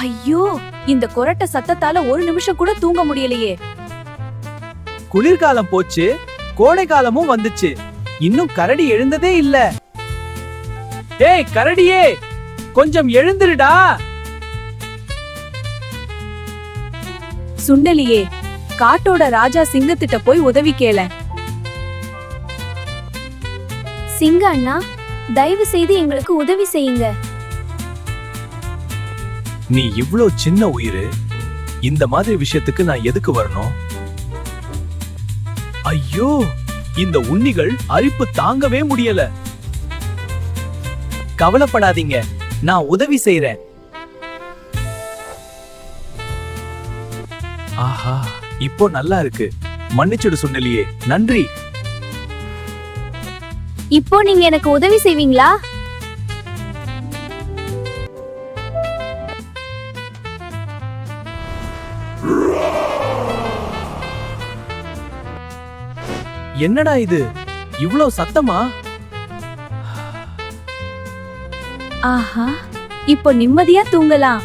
ஐயோ, இந்த கொரட்ட சத்தத்தால ஒரு நிமிஷம் கூட தூங்க முடியலையே. குளிர்காலம் போச்சு, கோடை காலமும் வந்துச்சு, இன்னும் கரடி எழுந்ததே இல்ல. ஏய் கரடியே, கொஞ்சம் எழுந்திருடா. சுண்டலியே, காட்டோட ராஜா சிங்கத்திட்ட போய் உதவி கேள. சிங்க அண்ணா, தயவு செய்து எங்களுக்கு உதவி செய்யுங்க. நீ இவ்ளோ சின்ன உயிரு, இந்த மாதிரி விஷயத்துக்கு நான் எதுக்கு வரணும்? ஐயோ, இந்த உண்ணிகள் அரிப்பு தாங்கவே முடியல. கவலைப்படாதீங்க, நான் உதவி செய்றேன். ஆஹா, இப்போ நல்லா இருக்கு. மன்னிச்சுடு சுண்டலியே, நன்றி. இப்போ நீங்க எனக்கு உதவி செய்வீங்களா? என்னடா இது, இவ்ளோ சத்தமா? ஆஹா, இப்போ நிம்மதியா தூங்கலாம்.